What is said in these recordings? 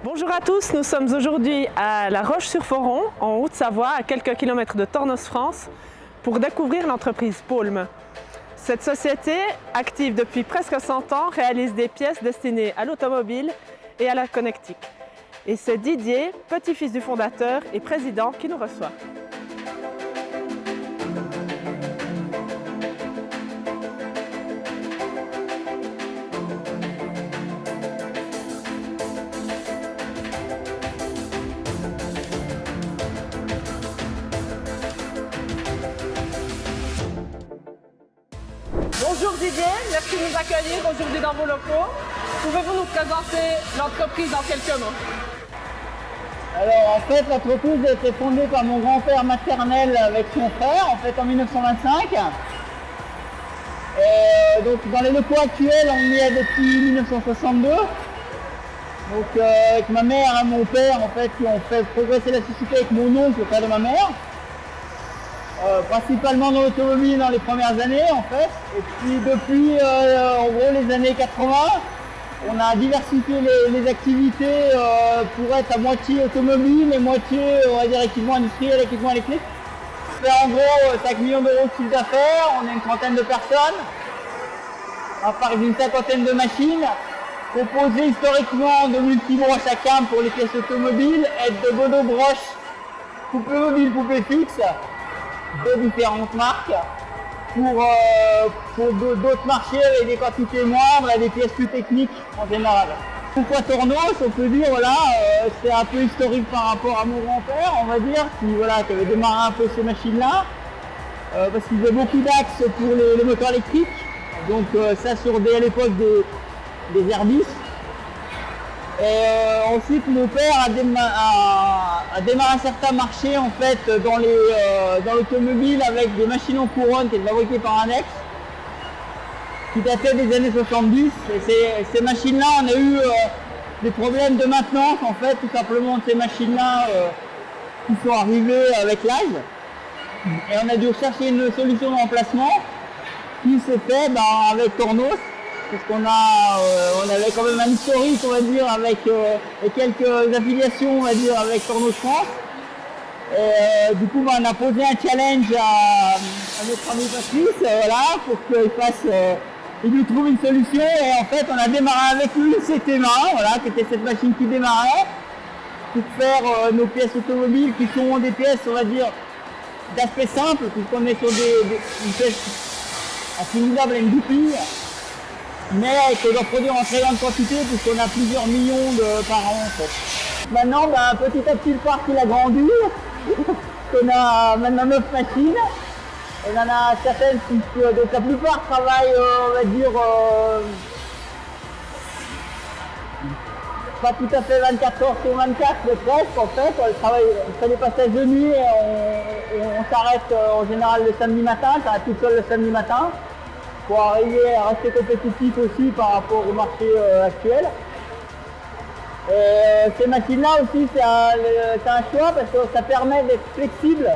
Bonjour à tous, nous sommes aujourd'hui à La Roche-sur-Foron, en Haute-Savoie, à quelques kilomètres de Tornos, France, pour découvrir l'entreprise Paulme. Cette société, active depuis presque 100 ans, réalise des pièces destinées à l'automobile et à la connectique. Et c'est Didier, petit-fils du fondateur et président, qui nous reçoit. Bonjour Didier, merci de nous accueillir aujourd'hui dans vos locaux. Pouvez-vous nous présenter l'entreprise en quelques mots? Alors en fait, l'entreprise a été fondée par mon grand-père maternel avec son frère, en fait en 1925. Et donc dans les locaux actuels, on y est depuis 1962. Donc avec ma mère et mon père, en fait, qui ont fait progresser la société avec mon oncle, le frère de ma mère. Principalement dans l'automobile dans les premières années en fait. Et puis depuis en gros les années 80, on a diversifié les activités pour être à moitié automobile et moitié on va dire équipement industriel, équipement électrique. On fait en gros 5 millions d'euros de chiffre d'affaires, on est une trentaine de personnes, on parle d'une cinquantaine de machines, composées historiquement de multibroches à cam pour les pièces automobiles et de monobroches poupées mobiles, poupées fixes de différentes marques pour d'autres marchés avec des quantités moindres et des pièces plus techniques en général. Pourquoi Tornos? On peut dire voilà, c'est un peu historique par rapport à mon grand-père, on va dire, qui avait démarré un peu ces machines-là, parce qu'il faisait beaucoup d'axes pour les moteurs électriques, donc ça sur à l'époque des Airbus. Et ensuite, mon père a démarré un certain marché en fait dans l'automobile avec des machines en couronne qui étaient fabriquées par Annex, qui dataient des années 70. Et ces machines-là, on a eu des problèmes de maintenance en fait, tout simplement de ces machines-là qui sont arrivées avec l'âge. Et on a dû chercher une solution de remplacement qui s'est fait avec Tornos. Parce qu'on on avait quand même un historique, on va dire, avec et quelques affiliations, on va dire, avec Tornos France. Et du coup, on a posé un challenge à notre ami Patrice, voilà, pour qu'il nous trouve une solution. Et en fait, on a démarré avec lui le CT-20, voilà, qui était cette machine qui démarrait, pour faire nos pièces automobiles, qui sont des pièces, on va dire, d'aspect simple, puisqu'on est sur une pièce assimilable à une goupille, mais qu'on doit produire en très grande quantité puisqu'on a plusieurs millions par an en fait. Maintenant, petit à petit le parc il a grandi, on a maintenant 9 machines, on en a certaines donc la plupart travaillent, on va dire, pas tout à fait 24 heures sur 24, mais presque en fait, on fait des passages de nuit et on s'arrête en général le samedi matin, ça s'arrête tout seul le samedi matin, pour arriver à rester compétitif aussi par rapport au marché actuel. Et ces machines-là aussi, c'est un choix parce que ça permet d'être flexible.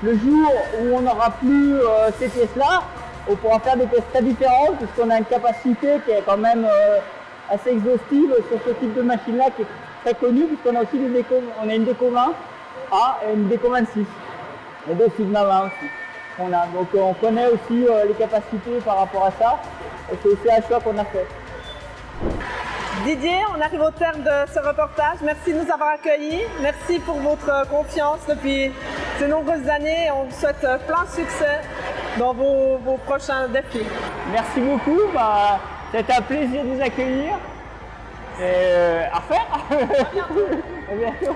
Le jour où on n'aura plus ces pièces-là, on pourra faire des pièces très différentes puisqu'on a une capacité qui est quand même assez exhaustive sur ce type de machine-là qui est très connue puisqu'on a aussi on a une Déco 20A et une Déco 26 et deux Sigma 20 aussi. Donc on connaît aussi les capacités par rapport à ça et c'est aussi un choix qu'on a fait. Didier, on arrive au terme de ce reportage. Merci de nous avoir accueillis. Merci pour votre confiance depuis ces nombreuses années. On vous souhaite plein de succès dans vos prochains défis. Merci beaucoup. C'était un plaisir de vous accueillir. Et à refaire. À bientôt.